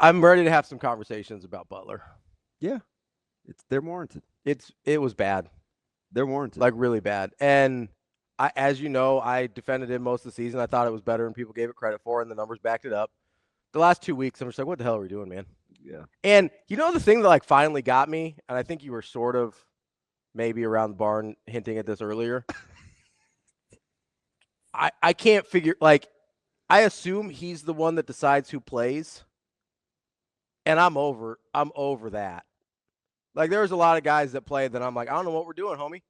I'm ready to have some conversations about Butler. Yeah, they're warranted. It was bad, They're warranted. like really bad. And as you know, I defended him most of the season. I thought it was better than people gave it credit for, and the numbers backed it up. The last 2 weeks, I'm just like, what the hell are we doing, man? Yeah. And you know the thing that like finally got me, and I think you were sort of maybe around the barn hinting at this earlier. I can't figure like I assume he's the one that decides who plays. And I'm over that. Like there's a lot of guys that play that I'm like, I don't know what we're doing, homie.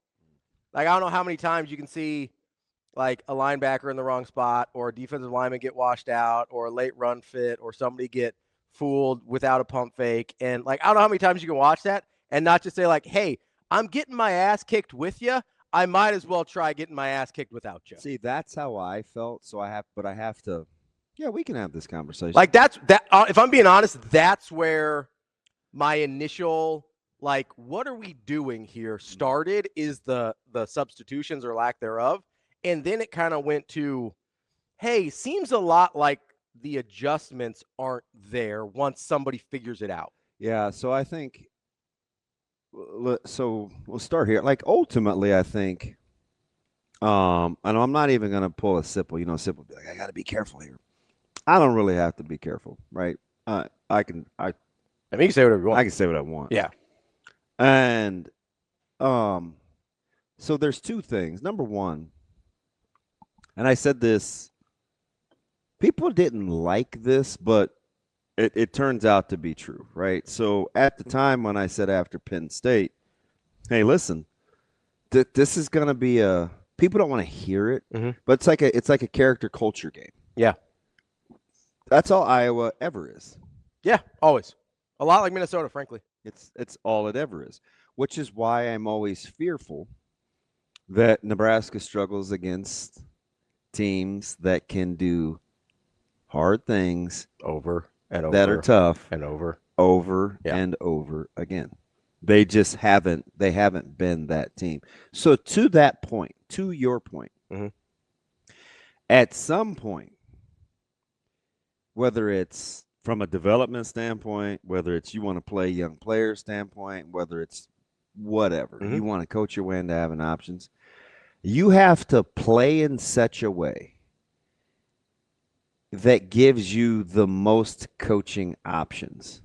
Like I don't know how many times you can see like a linebacker in the wrong spot or a defensive lineman get washed out or a late run fit or somebody get fooled without a pump fake. And like, I don't know how many times you can watch that and not just say like, hey, I'm getting my ass kicked with you. I might as well try getting my ass kicked without you. See, that's how I felt. So I have to. Yeah, we can have this conversation. Like that's that. If I'm being honest, that's where my initial like, what are we doing here? Started is the substitutions or lack thereof, and then it kind of went to, hey, seems a lot like the adjustments aren't there once somebody figures it out. Yeah, so I think. So we'll start here. Like ultimately, I think. And I'm not even gonna pull a Sipple. Sipple be like, I got to be careful here. I don't really have to be careful, right? I mean, you can say whatever you want. I can say what I want. Yeah. And so there's two things. Number one, and I said this, people didn't like this, but it turns out to be true, right? So at the time when I said after Penn State, hey, listen, this is going to be people don't want to hear it, but it's like a character culture game. Yeah. That's all Iowa ever is. Yeah, always. A lot like Minnesota, frankly. It's all it ever is, which is why I'm always fearful that Nebraska struggles against teams that can do hard things over and over that are tough and over and over again. They just haven't been that team. So to that point, to your point, at some point, whether it's from a development standpoint, whether it's you want to play young player standpoint, whether it's whatever, you want to coach your way into having options, you have to play in such a way that gives you the most coaching options.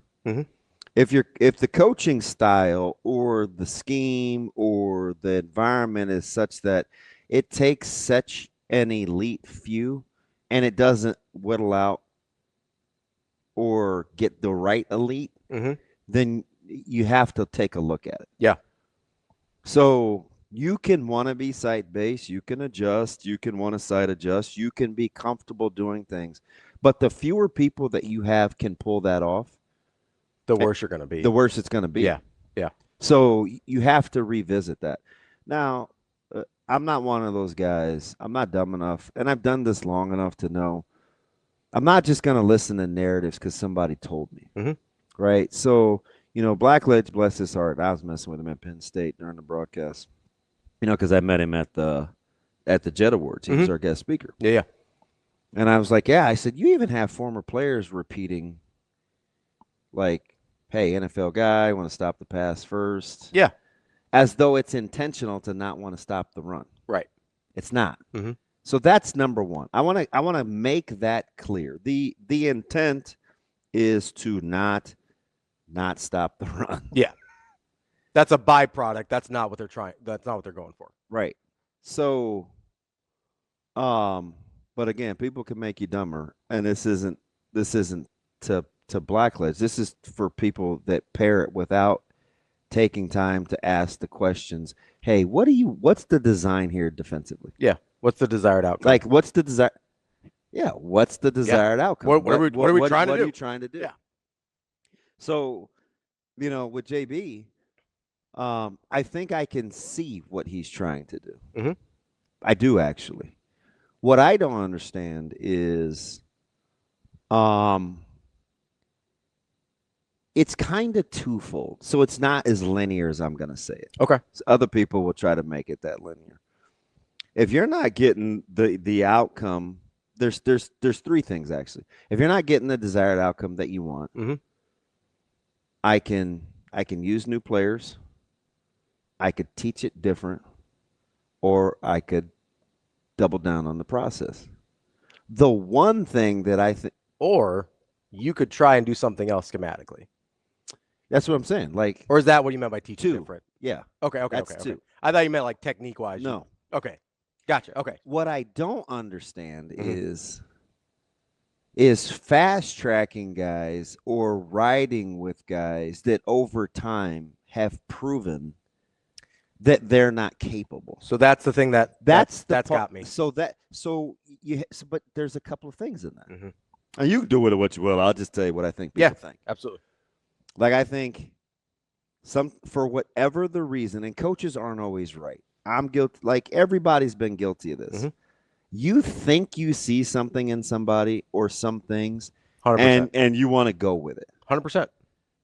If the coaching style or the scheme or the environment is such that it takes such an elite few and it doesn't whittle out or get the right elite, then you have to take a look at it. Yeah. So you can want to be site-based, you can adjust, you can want to site adjust, you can be comfortable doing things. But the fewer people that you have can pull that off, the worse you're going to be. The worse it's going to be. Yeah, yeah. So you have to revisit that. Now, I'm not one of those guys. I'm not dumb enough, and I've done this long enough to know I'm not just going to listen to narratives because somebody told me, right? So, Blackledge, bless his heart, I was messing with him at Penn State during the broadcast, because I met him at the Jet Awards. He was our guest speaker. Yeah. And I was like, yeah, I said, you even have former players repeating, like, hey, NFL guy, want to stop the pass first. Yeah. As though it's intentional to not want to stop the run. Right. It's not. So that's number one. I want to make that clear. The intent is to not stop the run. Yeah. That's a byproduct. That's not what they're trying. That's not what they're going for. Right. So, but again, people can make you dumber, and this isn't to Blackledge. This is for people that pair it without taking time to ask the questions. Hey, what's the design here defensively? Yeah. What's the desired outcome? Like, what's the desire? Yeah, what's the desired outcome? What are we trying to do? What are you trying to do? Yeah. So, with JB, I think I can see what he's trying to do. I do actually. What I don't understand is, it's kind of twofold. So it's not as linear as I'm going to say it. Okay. So other people will try to make it that linear. If you're not getting the outcome there's three things actually. If you're not getting the desired outcome that you want, Mm-hmm. I can use new players. I could teach it different, or I could double down on the process. The one thing that I think, Or you could try and do something else schematically. that's what I'm saying. Like, Or is that what you meant by teaching two, different? yeah, Okay. that's two. I thought you meant like technique wise. No, Okay. Gotcha. Okay. what I don't understand Mhm. is fast tracking guys or riding with guys that over time have proven that they're not capable. So that's the thing that's the got me. But there's a couple of things in that. Mm-hmm. And you can do with it what you will. I'll just tell you what I think people think. Absolutely. Like, I think for whatever the reason, and coaches aren't always right. I'm guilty. Like, everybody's been guilty of this. Mm-hmm. You think you see something in somebody or some things, 100%. and you want to go with it. 100%.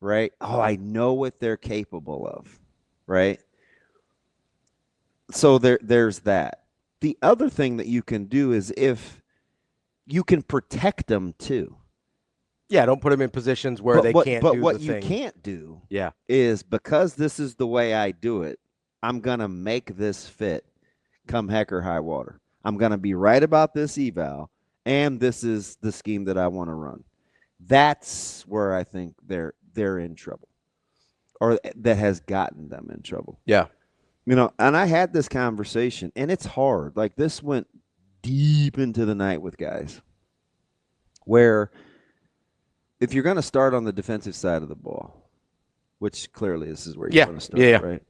Right? Oh, I know what they're capable of. Right? So there's that. The other thing that you can do is if you can protect them too. Yeah, don't put them in positions where they can't but do what the you thing. can't do Yeah. is, because this is the way I do it, I'm going to make this fit come heck or high water. I'm going to be right about this eval, and this is the scheme that I want to run. That's where I think they're in trouble, or that has gotten them in trouble. Yeah. And I had this conversation, and it's hard. Like, this went deep into the night with guys, where if you're going to start on the defensive side of the ball, which clearly this is where you want to start, right?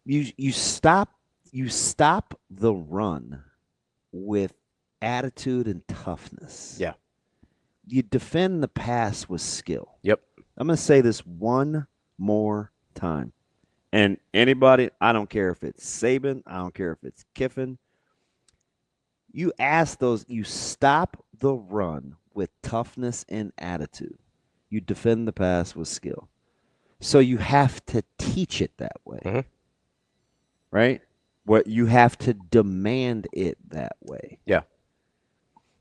You stop the run with attitude and toughness. Yeah. You defend the pass with skill. Yep. I'm going to say this one more time. And anybody, I don't care if it's Saban, I don't care if it's Kiffin, you stop the run with toughness and attitude. You defend the pass with skill. So you have to teach it that way. Mm-hmm. Right? What you have to demand it that way. Yeah.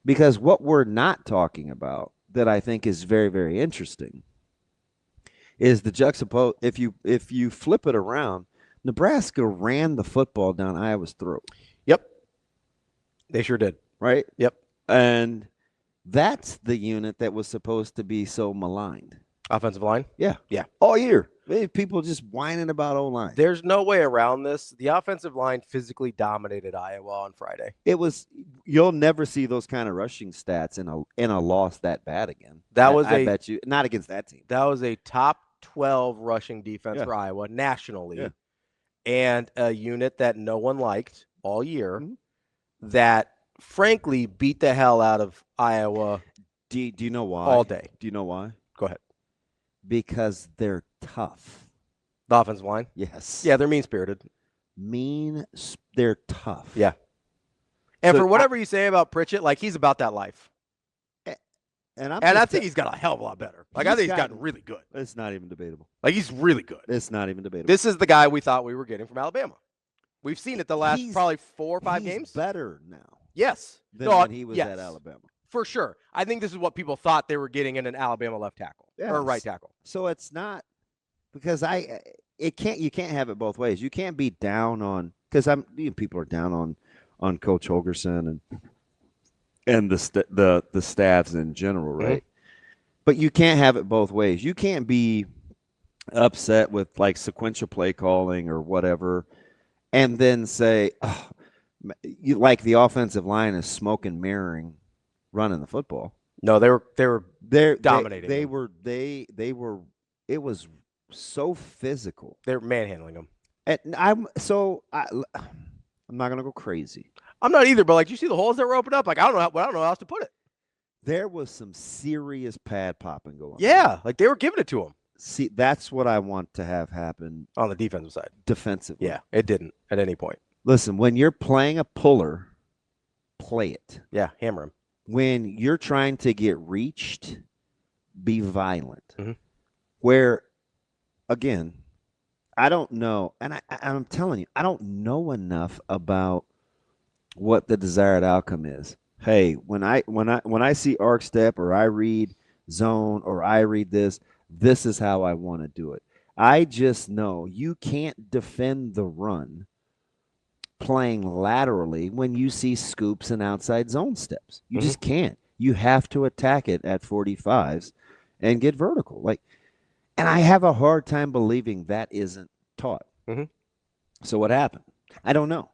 Because what we're not talking about, that I think is very, very interesting, is the juxtapose. If you flip it around, Nebraska ran the football down Iowa's throat. Yep. They sure did. Right? Yep. And that's the unit that was supposed to be so maligned. Offensive line? Yeah. Yeah. All year. People just whining about O-line. There's no way around this. The offensive line physically dominated Iowa on Friday. You'll never see those kind of rushing stats in a loss that bad again. I bet you, not against that team. That was a top 12 rushing defense for Iowa nationally. Yeah. And a unit that no one liked all year, that frankly beat the hell out of Iowa. Do you know why? All day. Do you know why? Go ahead. Because they're tough. The offensive line? Yes. Yeah, they're mean-spirited. They're tough. Yeah. And for whatever you say about Pritchett, like, he's about that life. And I think he's got a hell of a lot better. Like, I think he's gotten really good. It's not even debatable. Like, he's really good. It's not even debatable. This is the guy we thought we were getting from Alabama. We've seen it the last probably 4 or 5 games. He's better now. Yes. Than when he was at Alabama. For sure. I think this is what people thought they were getting in an Alabama left tackle or right tackle. So it's not, because you can't have it both ways. You can't be down on, because people are down on Coach Holgorsen and the staffs in general, right? Mm-hmm. But you can't have it both ways. You can't be upset with like sequential play calling or whatever, and then say, oh, you like the offensive line is smoke and mirroring running the football. No, they were dominating. They were. It was so physical. They were manhandling them. And I'm not gonna go crazy. I'm not either. But like, you see the holes that were opened up. Like, I don't know how else to put it. There was some serious pad popping going on. Yeah, like they were giving it to him. See, that's what I want to have happen on the defensive side. Defensively. Yeah, it didn't at any point. Listen, when you're playing a puller, play it. Yeah, hammer him. When you're trying to get reached, be violent. Mm-hmm. Where, again, I don't know, and I'm telling you, I don't know enough about what the desired outcome is. Hey, when I see arc step or I read zone or I read this, this is how I want to do it. I just know you can't defend the run playing laterally when you see scoops and outside zone steps. You Mm-hmm. just can't. You have to attack it at 45s and get vertical. And I have a hard time believing that isn't taught. Mm-hmm. So what happened? I don't know.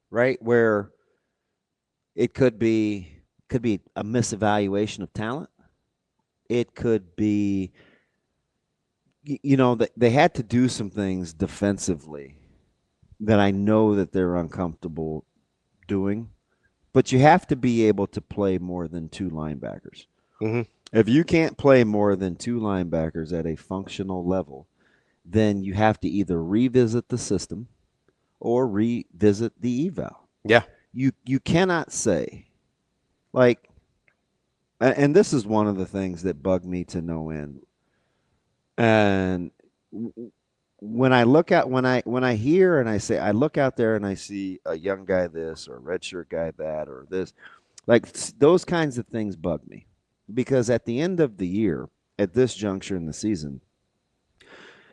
Right? Where it could be a misevaluation of talent. It could be they had to do some things defensively that I know that they're uncomfortable doing, but you have to be able to play more than two linebackers. Mm-hmm. If you can't play more than two linebackers at a functional level, then you have to either revisit the system or revisit the eval. Yeah. You cannot say like, and this is one of the things that bug me to no end. And when I look at when I hear and I say I look out there and I see a young guy this or a redshirt guy that or this, like those kinds of things bug me because at the end of the year, at this juncture in the season,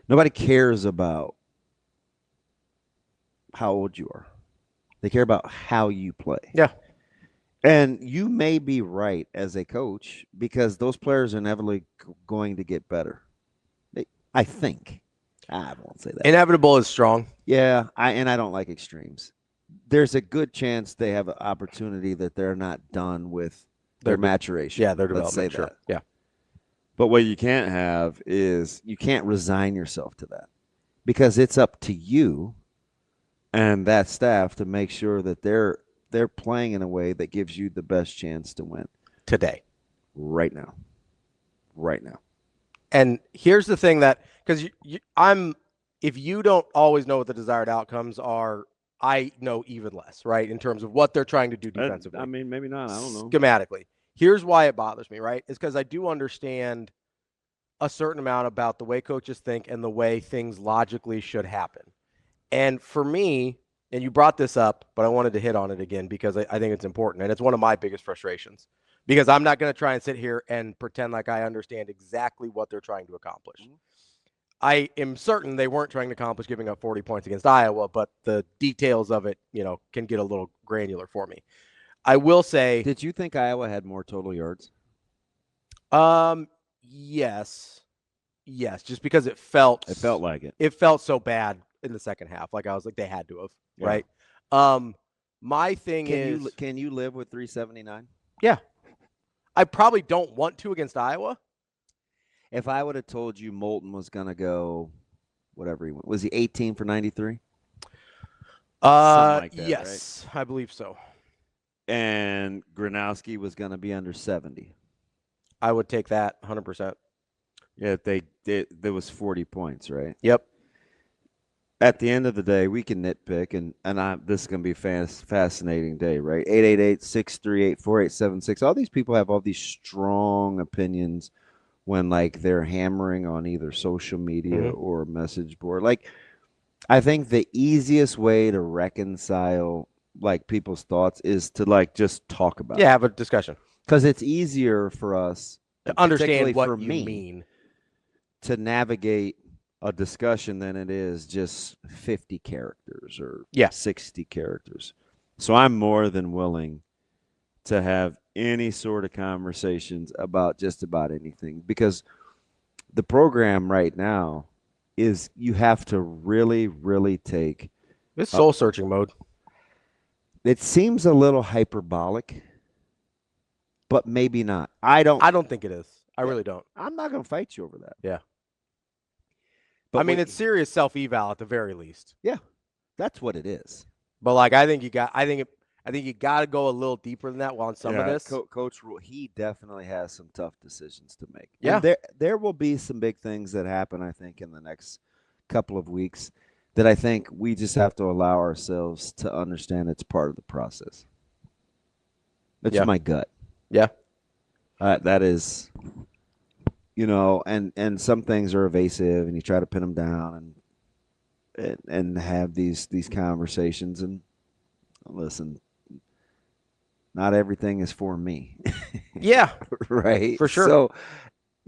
nobody cares about how old you are. They care about how you play. Yeah. And you may be right as a coach because those players are inevitably going to get better. I think. I won't say that. Inevitable is strong. Yeah, I don't like extremes. There's a good chance they have an opportunity that they're not done with their maturation. Yeah, their Let's say development. Sure. that. Yeah. But what you can't have is you can't resign yourself to that because it's up to you and that staff to make sure that they're playing in a way that gives you the best chance to win Today. right now. Right now. And here's the thing that because if you don't always know what the desired outcomes are, I know even less, right? In terms of what they're trying to do defensively. I mean, maybe not. I don't know. Schematically. Here's why it bothers me, right? Is because I do understand a certain amount about the way coaches think and the way things logically should happen. And for me, and you brought this up, but I wanted to hit on it again because I think it's important. And it's one of my biggest frustrations because I'm not going to try and sit here and pretend like I understand exactly what they're trying to accomplish. Mm-hmm. I am certain they weren't trying to accomplish giving up 40 points against Iowa, but the details of it, can get a little granular for me. I will say. Did you think Iowa had more total yards? Yes. Yes, just because it felt like it. It felt so bad in the second half. Like I was like, they had to have, yeah. Right? My thing can you live with 379? Yeah. I probably don't want to against Iowa. If I would have told you Moulton was going to go, whatever he went, was he 18 for 93? Like that, yes, right? I believe so. And Gronowski was going to be under 70. I would take that 100%. Yeah, there was 40 points, right? Yep. At the end of the day, we can nitpick, and this is going to be a fascinating day, right? 888-638-4876. All these people have all these strong opinions when, like, they're hammering on either social media or message board. Like, I think the easiest way to reconcile, like, people's thoughts is to, like, just talk about it. Yeah, have a discussion. Because it's easier for us to understand what you mean to navigate a discussion than it is just 50 characters or 60 characters. So I'm more than willing to have any sort of conversations about just about anything because the program right now is you have to really, really take. It's soul searching mode. It seems a little hyperbolic, but maybe not. I don't think it is. I really don't. I'm not going to fight you over that. Yeah. But I mean, it's serious self-eval at the very least. Yeah, that's what it is. But like, I think you got to go a little deeper than that on some of this. Coach Rhule, he definitely has some tough decisions to make. Yeah, and there will be some big things that happen. I think in the next couple of weeks that I think we just have to allow ourselves to understand it's part of the process. That's my gut. Yeah, that is. And some things are evasive, and you try to pin them down and have these conversations. And listen, not everything is for me. Yeah, Right? for sure. So,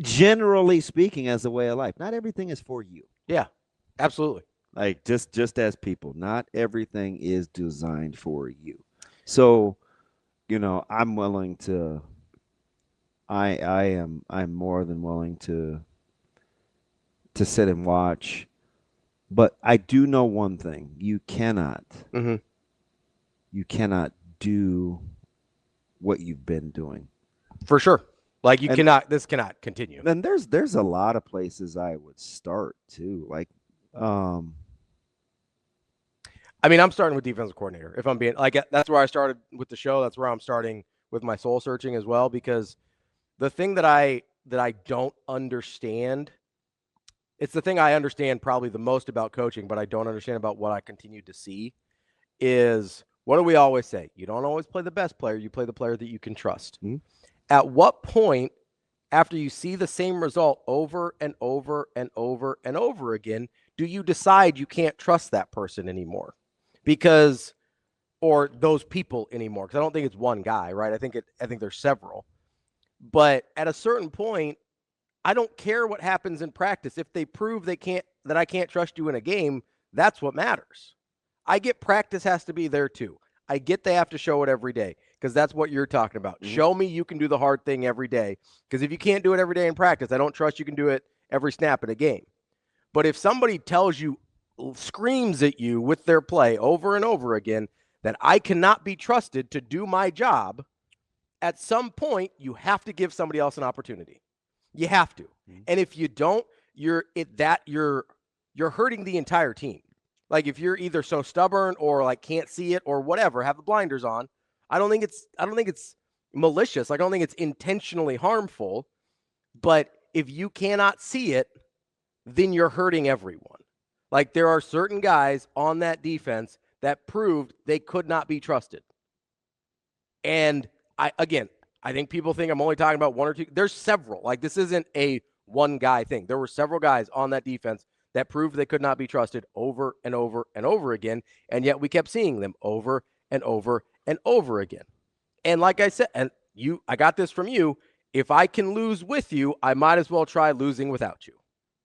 generally speaking, as a way of life, not everything is for you. Yeah, absolutely. Like just as people, not everything is designed for you. So, I'm willing to I'm more than willing to sit and watch. But I do know one thing. Mm-hmm. You cannot do what you've been doing. For sure. Like And this cannot continue. then there's a lot of places I would start too. Like um I mean, I'm starting with defensive coordinator. If I'm being like, that's where I started with the show. That's where I'm starting with my soul searching as well. Because the thing that I don't understand, it's the thing I understand probably the most about coaching, but I don't understand about what I continue to see is what do we always say? You don't always play the best player. You play the player that you can trust. mm-hmm. At what point, after you see the same result over and over and over and over again, do you decide you can't trust that person anymore? Because or those people anymore, because I don't think it's one guy, right? I think there's several. But at a certain point, I don't care what happens in practice. If they prove that I can't trust you in a game, that's what matters. I get practice has to be there too. I get they have to show it every day because that's what you're talking about. Mm-hmm. Show me you can do the hard thing every day. Because if you can't do it every day in practice, I don't trust you can do it every snap in a game. But if somebody tells you, screams at you with their play over and over again that I cannot be trusted to do my job, at some point you have to give somebody else an opportunity. You have to. Mm-hmm. And if you don't, you're hurting the entire team. Like if you're either so stubborn or like can't see it or whatever, have the blinders on. I don't think it's malicious. I don't think it's intentionally harmful. But if you cannot see it, then you're hurting everyone. Like there are certain guys on that defense that proved they could not be trusted. And I think people think I'm only talking about one or two. There's several. Like this isn't a one guy thing. There were several guys on that defense that proved they could not be trusted over and over and over again. And yet we kept seeing them over and over and over again. And like I said, I got this from you. If I can lose with you, I might as well try losing without you.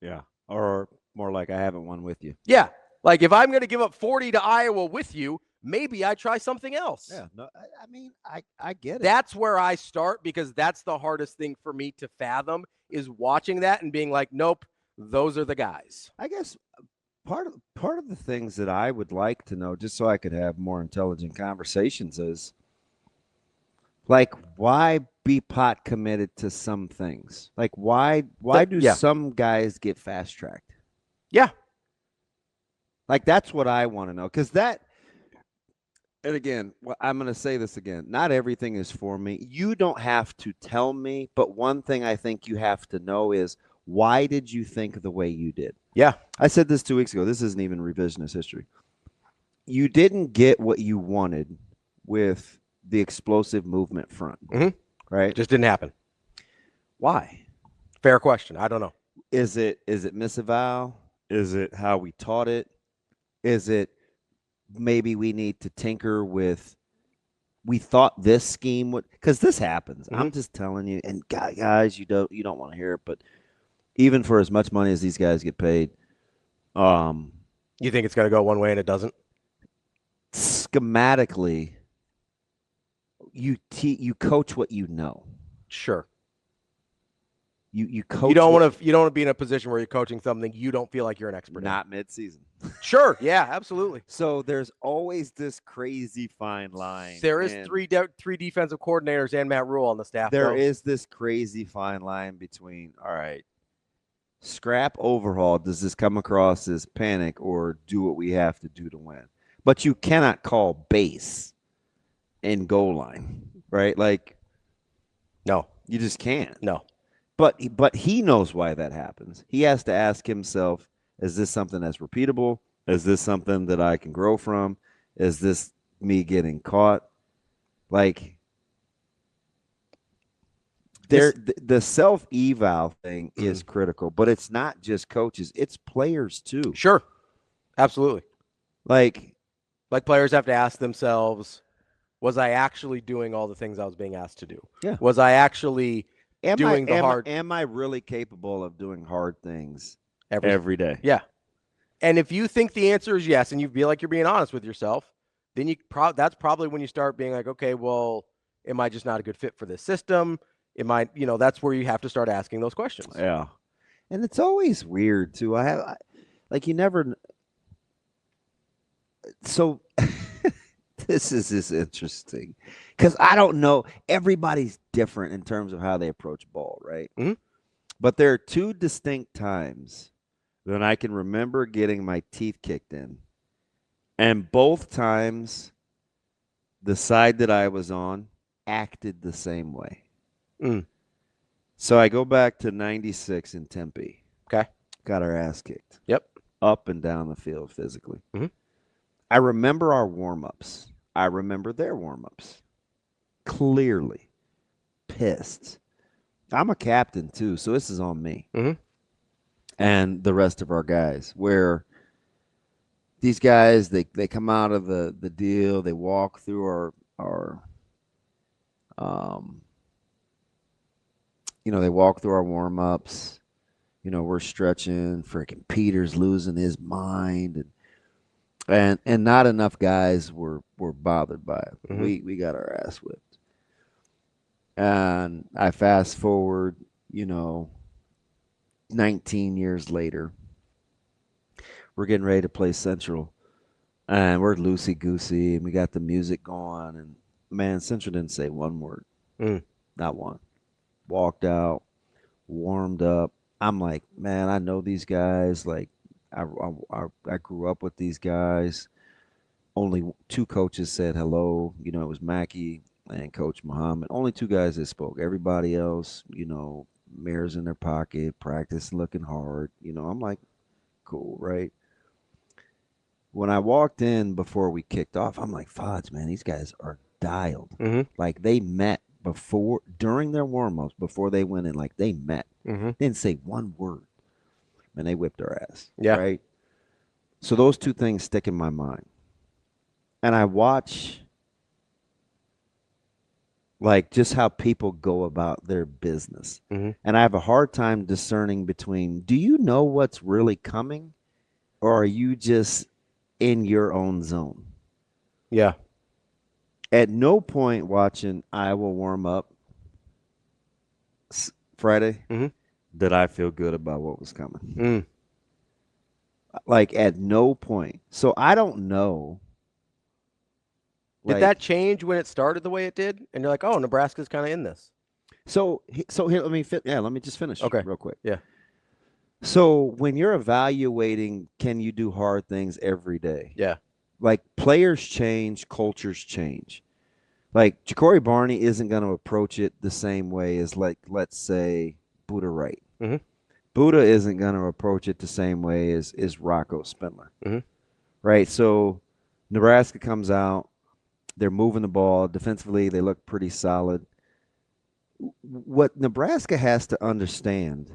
Yeah. Or more like I haven't won with you. Yeah. Like if I'm going to give up 40 to Iowa with you, maybe I try something else. Yeah. No, I mean, I get it. That's where I start because that's the hardest thing for me to fathom is watching that and being like, nope, those are the guys. I guess part of the things that I would like to know, just so I could have more intelligent conversations, is like why be pot committed to some things? Like why do some guys get fast tracked? Yeah. Like that's what I want to know. Because that, and again, I'm going to say this again. Not everything is for me. You don't have to tell me, but one thing I think you have to know is why did you think the way you did? Yeah. I said this 2 weeks ago. This isn't even revisionist history. You didn't get what you wanted with the explosive movement front, right? Just didn't happen. Why? Fair question. I don't know. Is it miseval? Is it how we taught it? Is it maybe we need to tinker with? We thought this scheme would, because this happens. I'm just telling you, and guys, you don't want to hear it, but even for as much money as these guys get paid, you think it's going to go one way and it doesn't? Schematically, you coach what you know. Sure. You coach. You don't want to be in a position where you're coaching something you don't feel like you're an expert in. Not mid-season. Sure. Yeah, absolutely. So there's always this crazy fine line. There is three defensive coordinators and Matt Rhule on the staff. There is this crazy fine line between, all right, scrap overhaul. Does this come across as panic or do what we have to do to win? But you cannot call base in goal line, right? Like, no, you just can't. No. But he knows why that happens. He has to ask himself, is this something that's repeatable? Is this something that I can grow from? Is this me getting caught? Like, the self-eval thing is critical, but it's not just coaches. It's players too. Sure. Absolutely. Like players have to ask themselves, Was I actually doing all the things I was being asked to do? Yeah. Was I actually doing the hard Am I really capable of doing hard things every every day? Yeah. And if you think the answer is yes, and you feel like you're being honest with yourself, then that's probably when you start being like, okay, well, am I just not a good fit for this system? Am I, that's where you have to start asking those questions. Yeah. And it's always weird too. Like you never. So this is interesting because I don't know. Everybody's different in terms of how they approach ball, right? Mm-hmm. But there are two distinct times that I can remember getting my teeth kicked in, and both times the side that I was on acted the same way. Mm. So I go back to 96 in Tempe. Okay. Got our ass kicked. Yep. Up and down the field physically. Mm-hmm. I remember our warm-ups. I remember their warm-ups. Clearly. Pissed. I'm a captain too, so this is on me. Mm-hmm. And the rest of our guys, where these guys, they come out of the deal, they walk through our they walk through our warm-ups. We're stretching, freaking Peter's losing his mind, and not enough guys were bothered by it. Mm-hmm. We got our ass whipped. And I fast forward, 19 years later, we're getting ready to play Central, and we're loosey-goosey, and we got the music going, and man, Central didn't say one word. Not one. Walked out, warmed up. I'm like, man, I know these guys. Like, I grew up with these guys. Only two coaches said hello. It was Mackey and Coach Muhammad. Only two guys that spoke. Everybody else, mirrors in their pocket, practice looking hard. I'm like, cool, right? When I walked in before we kicked off, I'm like, Fods, man, these guys are dialed. Mm-hmm. Like they met during their warm-ups, before they went in, like they met. Mm-hmm. They didn't say one word. And they whipped our ass. Yeah. Right? So those two things stick in my mind. And I watch like just how people go about their business. Mm-hmm. And I have a hard time discerning between, do you know what's really coming, or are you just in your own zone? Yeah. At no point watching Iowa warm up Friday Mm-hmm. did I feel good about what was coming. Mm. Like at no point. So I don't know. Did that change when it started the way it did? And you're like, oh, Nebraska's kind of in this. So here, let me just finish real quick. Yeah. So when you're evaluating, can you do hard things every day? Yeah. Like players change, cultures change. Like Ja'Cory Barney isn't going to approach it the same way as, like, let's say Buddha Wright. Mm-hmm. Buddha isn't going to approach it the same way as Rocco Spindler. Mm-hmm. Right? So Nebraska comes out. They're moving the ball. Defensively, they look pretty solid. What Nebraska has to understand,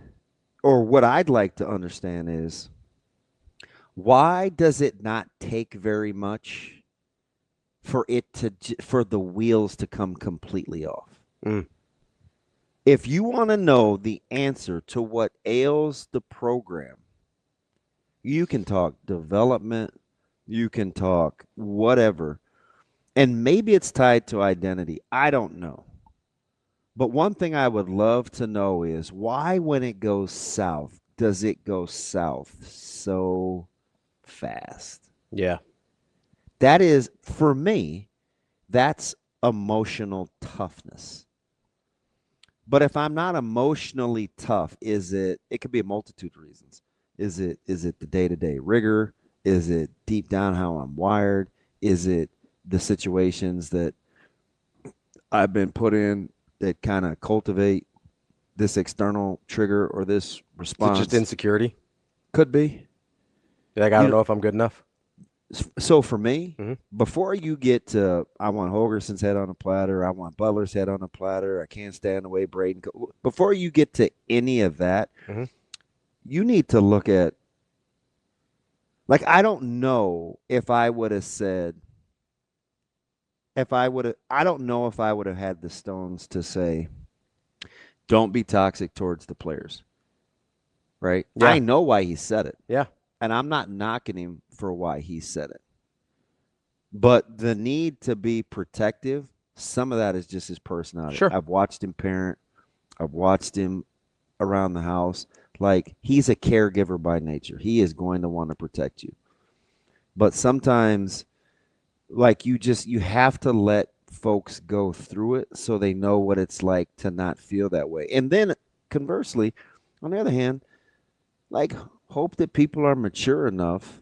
or what I'd like to understand, is why does it not take very much for the wheels to come completely off? Mm. If you want to know the answer to what ails the program, you can talk development, you can talk whatever, and maybe it's tied to identity. I don't know. But one thing I would love to know is why, when it goes south, does it go south so fast? Yeah. That is, for me, that's emotional toughness. But if I'm not emotionally tough, it could be a multitude of reasons. Is it the day-to-day rigor? Is it deep down how I'm wired? Is it the situations that I've been put in that kind of cultivate this external trigger or this response? Is it just insecurity? Could be. Like, I don't know if I'm good enough. So for me, before you get to, I want Holgerson's head on a platter, I want Butler's head on a platter, I can't stand the way Braden before you get to any of that, you need to look at, like, I don't know if I would have said, if I would have, I don't know if I would have had the stones to say, don't be toxic towards the players. Right? Yeah. I know why he said it. Yeah. And I'm not knocking him for why he said it. But the need to be protective, some of that is just his personality. Sure. I've watched him parent. I've watched him around the house. Like, he's a caregiver by nature. He is going to want to protect you. But sometimes, like, you have to let folks go through it so they know what it's like to not feel that way. And then conversely, on the other hand, like, hope that people are mature enough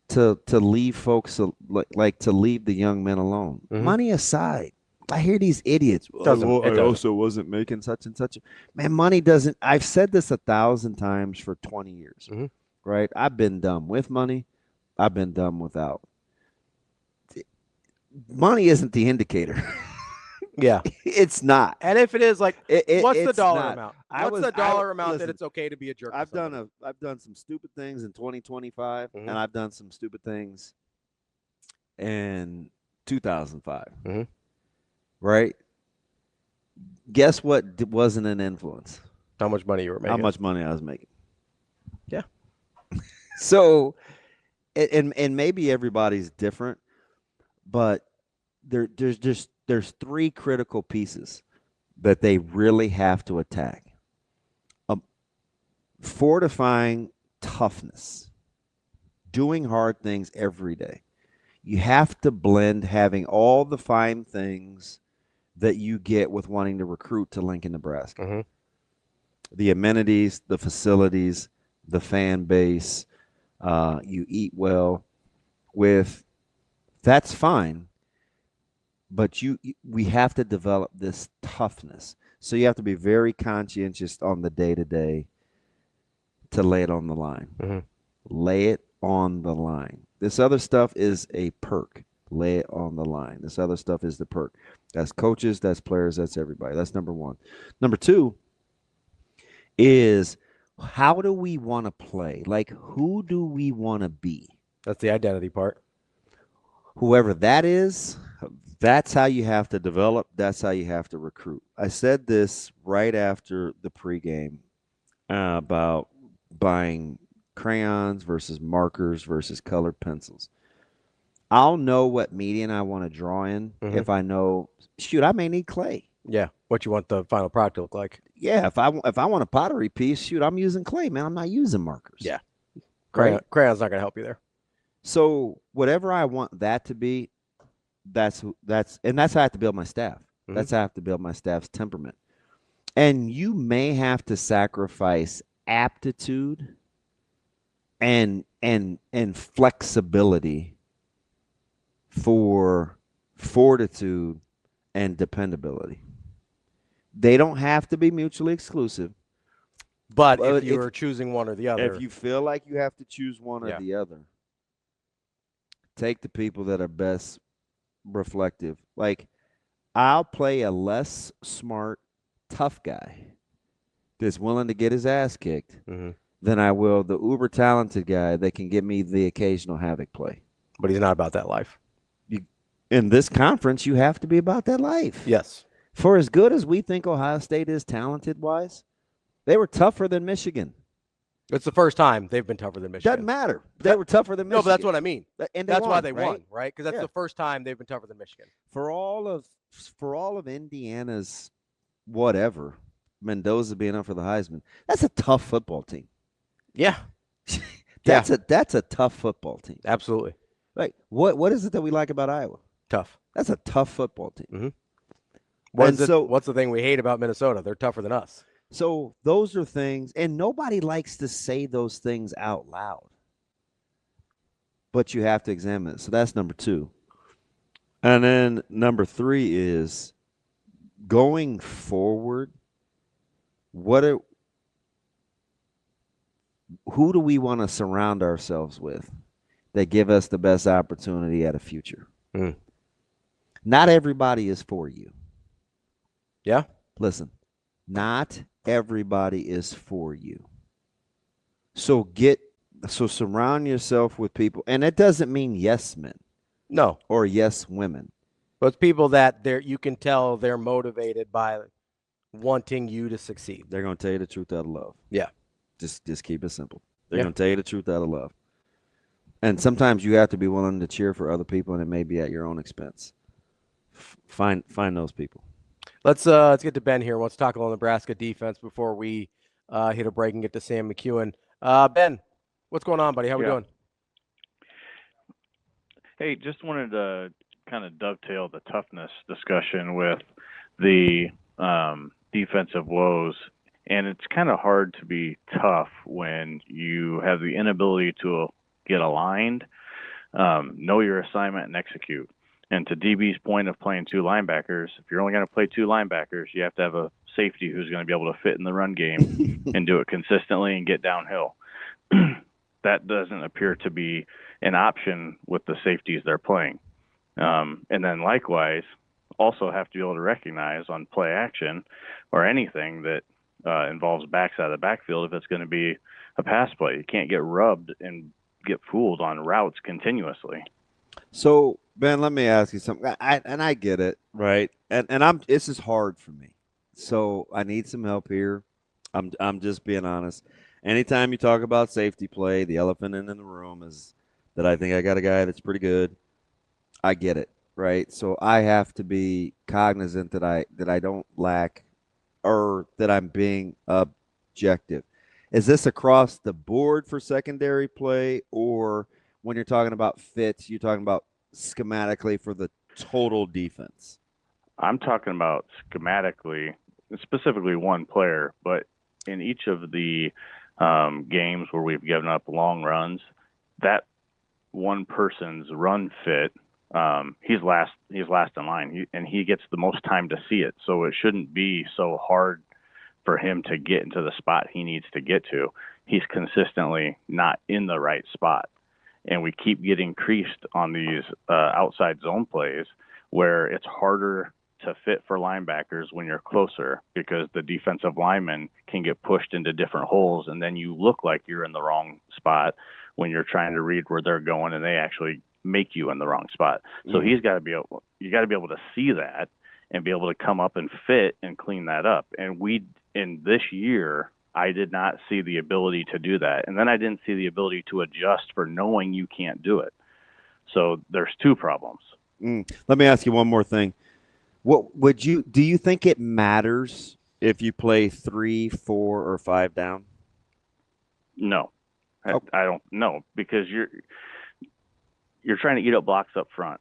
to leave folks, like to leave the young men alone. Mhm. Money aside, I hear these idiots. Doesn't- "Oh, it I doesn't. also wasn't making such and such. Man, money doesn't. I've said this 1,000 times for 20 years, Mhm. right? I've been dumb with money. I've been dumb without. Money isn't the indicator. Yeah. It's not. And if it is, like, what's the It's dollar not. amount? I What's was- the I dollar w- amount that listen, it's okay to be a jerk? to I've somebody? done some stupid things in 2025, Mhm. and I've done some stupid things in 2005. Mhm. Right? Guess what wasn't an influence? How much money you were making? How much money I was making. Yeah. So, and maybe everybody's different, but there's three critical pieces that they really have to attack. Fortifying toughness, doing hard things every day. You have to blend having all the fine things that you get with wanting to recruit to Lincoln, Nebraska. Mhm. The amenities, the facilities, the fan base, you eat well with, that's fine. But we have to develop this toughness. So you have to be very conscientious on the day-to-day to lay it on the line. Mhm. Lay it on the line. This other stuff is a perk. Lay it on the line. This other stuff is the perk. That's coaches, that's players, that's everybody. That's number one. Number two is, how do we want to play? Like, who do we want to be? That's the identity part. Whoever that is, that's how you have to develop. That's how you have to recruit. I said this right after the pregame about buying crayons versus markers versus colored pencils. I'll know what medium I want to draw in if I know, shoot, I may need clay. Yeah. What you want the final product to look like. Yeah, if I want a pottery piece, shoot, I'm using clay, man. I'm not using markers. Yeah. Right? Crayon's not going to help you there. So whatever I want that to be, that's how I have to build my staff. Mhm. That's how I have to build my staff's temperament. And you may have to sacrifice aptitude and flexibility for fortitude and dependability. They don't have to be mutually exclusive. But if you were choosing one or the other. If you feel like you have to choose one or the other, take the people that are best reflective. Like, I'll play a less smart, tough guy that's willing to get his ass kicked than I will the uber talented guy that can give me the occasional havoc play. But he's not about that life. In this conference, you have to be about that life. Yes. For as good as we think Ohio State is talented-wise, they were tougher than Michigan. It's the first time they've been tougher than Michigan. Doesn't matter. They were tougher than Michigan. No, but that's what I mean. And that's why they won, right? Because that's Yeah. the first time they've been tougher than Michigan. For all of Indiana's whatever, Mendoza being up for the Heisman, that's a tough football team. Yeah. That's a tough football team. Absolutely. Like, what is it that we like about Iowa? Tough. That's a tough football team. Mm-hmm. What's the thing we hate about Minnesota? They're tougher than us. So those are things, and nobody likes to say those things out loud. But you have to examine it. So that's number two. And then number three is going forward. Who do we want to surround ourselves with that give us the best opportunity at a future? Not everybody is for you. Yeah. Listen, not everybody is for you. So surround yourself with people, and it doesn't mean yes men. No, or yes women. but it's people that you can tell they're motivated by wanting you to succeed. They're going to tell you the truth out of love. Yeah. Just keep it simple. They're Yeah. going to tell you the truth out of love. And sometimes you have to be willing to cheer for other people, and it may be at your own expense. Find those people. Let's get to Ben here. Let's talk a little Nebraska defense before we hit a break and get to Sam McEwen. Ben, what's going on, buddy? How we doing? Hey, just wanted to kind of dovetail the toughness discussion with the defensive woes. And it's kind of hard to be tough when you have the inability to get aligned, know your assignment, and execute. And to DB's point of playing two linebackers, if you're only going to play two linebackers, you have to have a safety who's going to be able to fit in the run game and do it consistently and get downhill. That doesn't appear to be an option with the safeties they're playing. And then likewise, also have to be able to recognize on play action or anything that involves backs out of the backfield if it's going to be a pass play. You can't get rubbed and get fooled on routes continuously. So, Ben, let me ask you something. I get it, right? And this is hard for me. So I need some help here. I'm just being honest. Anytime you talk about safety play, the elephant in the room is that I think I got a guy that's pretty good. I get it, right? So I have to be cognizant that I don't lack or that I'm being objective. Is this across the board for secondary play, or when you're talking about fits, you're talking about schematically for the total defense? I'm talking about schematically, specifically one player, but in each of the games where we've given up long runs, that one person's run fit, he's last in line, and he gets the most time to see it. So it shouldn't be so hard for him to get into the spot he needs to get to. He's consistently not in the right spot. And we keep getting creased on these outside zone plays where it's harder to fit for linebackers when you're closer because the defensive linemen can get pushed into different holes, and then you look like you're in the wrong spot when you're trying to read where they're going, and they actually make you in the wrong spot. So you got to be able to see that and be able to come up and fit and clean that up. And in this year, I did not see the ability to do that. And then I didn't see the ability to adjust for knowing you can't do it. So there's two problems. Let me ask you one more thing. Do you think it matters if you play 3, 4, or 5 down? No, I don't know, because you're trying to eat up blocks up front.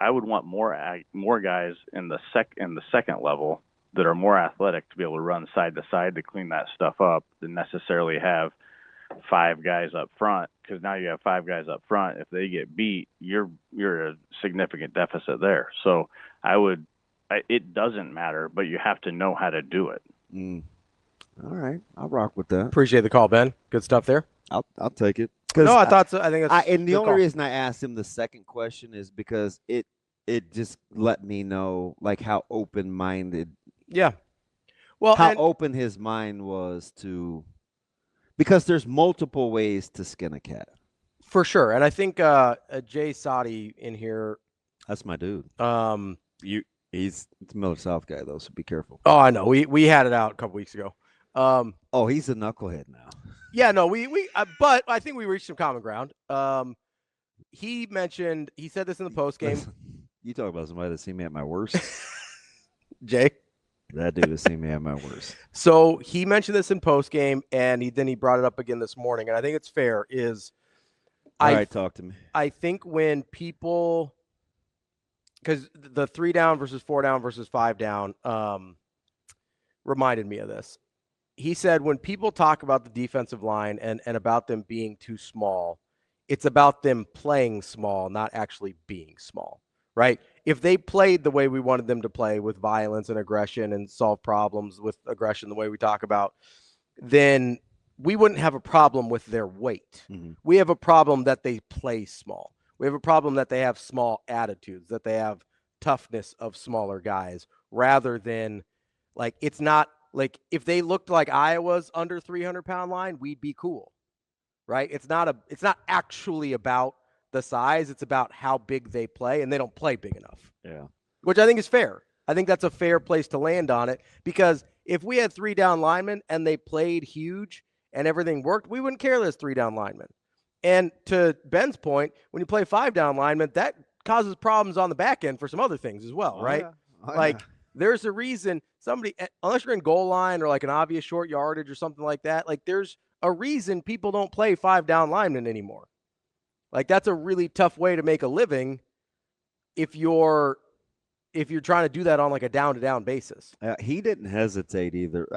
I would want more guys in the second level that are more athletic to be able to run side to side to clean that stuff up than necessarily have 5 guys up front, because now you have 5 guys up front. If they get beat, you're a significant deficit there. So it doesn't matter, but you have to know how to do it. All right, I'll rock with that. Appreciate the call, Ben. Good stuff there. I'll take it. No, I thought so. I think that's and the only call. reason I asked him the second question is because it just let me know like how open-minded. Yeah. Well, how open his mind was to, because there's multiple ways to skin a cat. For sure. And I think Jay Sadi in here. That's my dude. He's a Miller South guy though, so be careful. Oh, I know. We had it out a couple weeks ago. He's a knucklehead now. Yeah, no, but I think we reached some common ground. He said this in the post game. You talk about somebody that's seen me at my worst. Jay? That dude has seen me at my worst. So he mentioned this in post game, and then he brought it up again this morning. And I think it's fair. All right, talk to me. I think when people, because the 3 down versus 4 down versus 5 down reminded me of this. He said when people talk about the defensive line and about them being too small, it's about them playing small, not actually being small, right? If they played the way we wanted them to play with violence and aggression and solve problems with aggression the way we talk about, then we wouldn't have a problem with their weight. Mm-hmm. We have a problem that they play small. We have a problem that they have small attitudes, that they have toughness of smaller guys, rather than like, it's not like if they looked like Iowa's under 300-pound line, we'd be cool, right? It's not actually about the size. It's about how big they play, and they don't play big enough. Yeah. Which I think is fair. I think that's a fair place to land on it, because if we had 3 down linemen and they played huge and everything worked, we wouldn't care there's 3 down linemen. And to Ben's point, when you play 5 down linemen, that causes problems on the back end for some other things as well, right? Yeah. There's a reason somebody, unless you're in goal line or like an obvious short yardage or something like that, like there's a reason people don't play 5 down linemen anymore. Like that's a really tough way to make a living if you're trying to do that on like a down-to-down basis. He didn't hesitate either.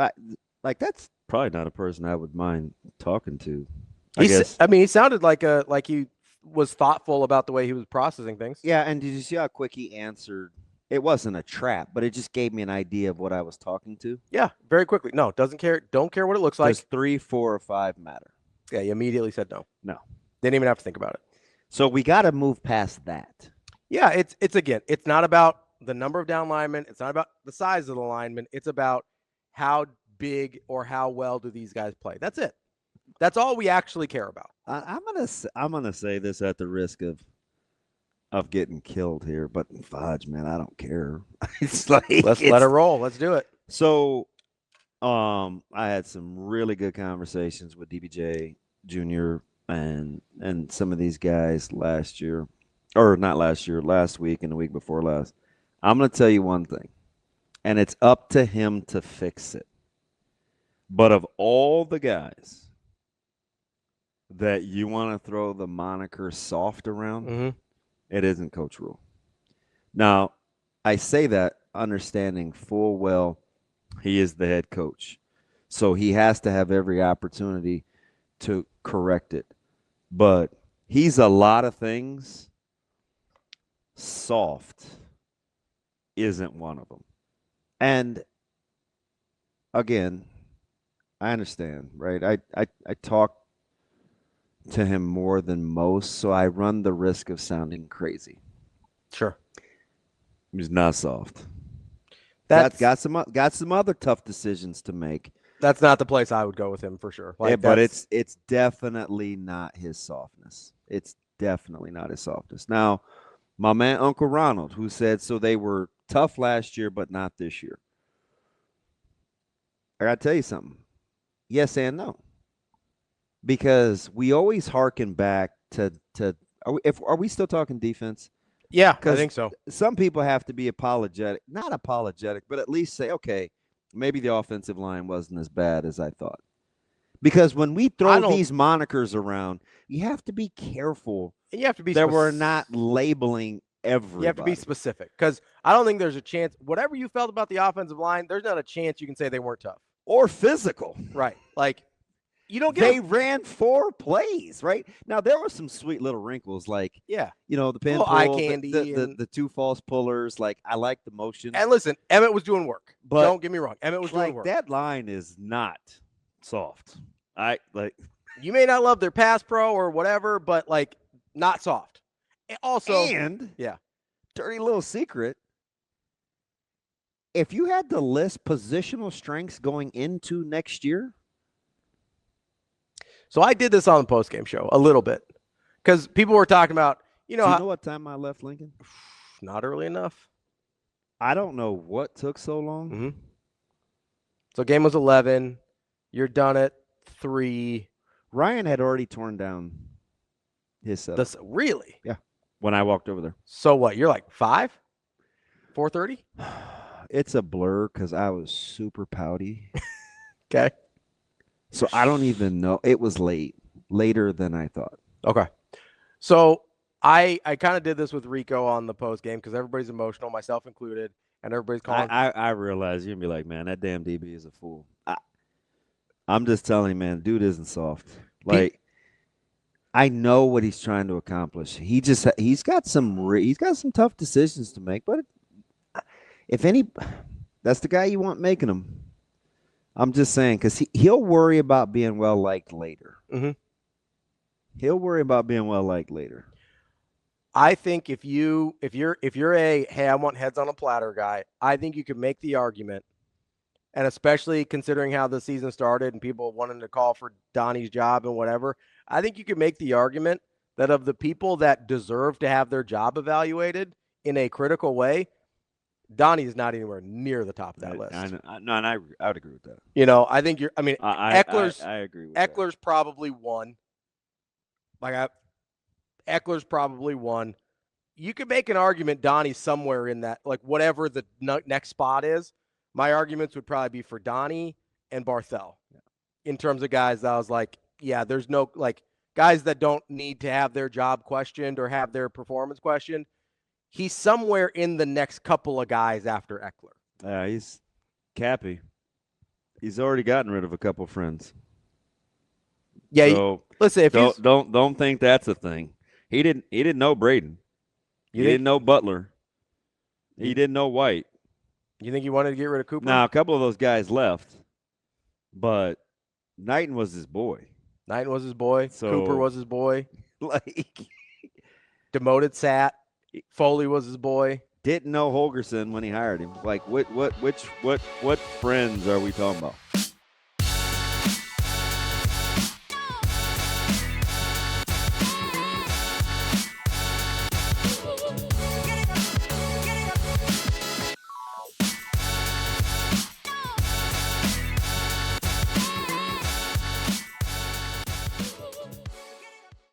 That's probably not a person I would mind talking to. He sounded like he was thoughtful about the way he was processing things. Yeah, and did you see how quick he answered? It wasn't a trap, but it just gave me an idea of what I was talking to. Yeah, very quickly. No, don't care what it looks like. Does 3, 4, or 5 matter? Yeah, he immediately said no. No. Didn't even have to think about it. So we got to move past that. Yeah, it's not about the number of down linemen. It's not about the size of the linemen. It's about how big or how well do these guys play. That's it. That's all we actually care about. I'm gonna say this at the risk of getting killed here, but fudge, man, I don't care. Let's let it roll. Let's do it. So, I had some really good conversations with DBJ Jr. and some of these guys last week and the week before last. I'm going to tell you one thing, and it's up to him to fix it. But of all the guys that you want to throw the moniker soft around, it isn't Coach Rhule. Now, I say that understanding full well he is the head coach. So he has to have every opportunity to correct it. But he's a lot of things. Soft isn't one of them. And again, I understand, right? I talk to him more than most, so I run the risk of sounding crazy. Sure. He's not soft. That's got some other tough decisions to make. That's not the place I would go with him for sure. But it's definitely not his softness. It's definitely not his softness. Now, my man Uncle Ronald, who said so they were tough last year, but not this year. I got to tell you something. Yes and no. Because we always hearken back to are we still talking defense? Yeah, I think so. Some people have to be not apologetic, but at least say, okay, maybe the offensive line wasn't as bad as I thought. Because when we throw these monikers around, you have to be careful. And you have to be that we're not labeling everybody. You have to be specific, because I don't think there's a chance. Whatever you felt about the offensive line, there's not a chance you can say they weren't tough or physical. Right. Like, you don't get they ran 4 plays, right? Now, there were some sweet little wrinkles, like, the pin pull, eye candy, the 2 false pullers. Like, I like the motion. And listen, Emmett was doing work. But don't get me wrong. Emmett was doing work. That line is not soft. You may not love their pass pro or whatever, but, not soft. Also, dirty little secret. If you had to list positional strengths going into next year. So I did this on the postgame show a little bit, because people were talking about, Do you know what time I left Lincoln? Not early enough. I don't know what took so long. Mm-hmm. So game was 11. You're done at 3. Ryan had already torn down his setup. Really? Yeah. When I walked over there. So what? You're like 5? 4:30? It's a blur because I was super pouty. Okay. So I don't even know. It was later than I thought. Okay. So I kind of did this with Rico on the post game, because everybody's emotional, myself included, and everybody's calling. I realize you're going to be like, man, that damn DB is a fool. I'm just telling you, man, dude isn't soft. I know what he's trying to accomplish. He's got some tough decisions to make, but that's the guy you want making them. I'm just saying, because he'll worry about being well liked later. Mm-hmm. He'll worry about being well liked later. I think if you're a hey, I want heads on a platter guy, I think you could make the argument, and especially considering how the season started and people wanting to call for Donnie's job and whatever, I think you could make the argument that of the people that deserve to have their job evaluated in a critical way, Donnie is not anywhere near the top of that list. I would agree with that. You know, I think Eckler's I agree with Eckler's probably one. Eckler's probably one. You could make an argument Donnie's somewhere in that, like whatever the next spot is. My arguments would probably be for Donnie and Barthel in terms of guys that I was like, yeah, there's no like guys that don't need to have their job questioned or have their performance questioned. He's somewhere in the next couple of guys after Eckler. He's Cappy. He's already gotten rid of a couple friends. Yeah, so listen, if don't think that's a thing. He didn't know Braden. He didn't know Butler. He didn't know White. You think he wanted to get rid of Cooper? Now, a couple of those guys left, but Knighton was his boy. Knighton was his boy. So, Cooper was his boy. Like Demoted Sat. Foley was his boy. Didn't know Holgerson when he hired him. Like what friends are we talking about?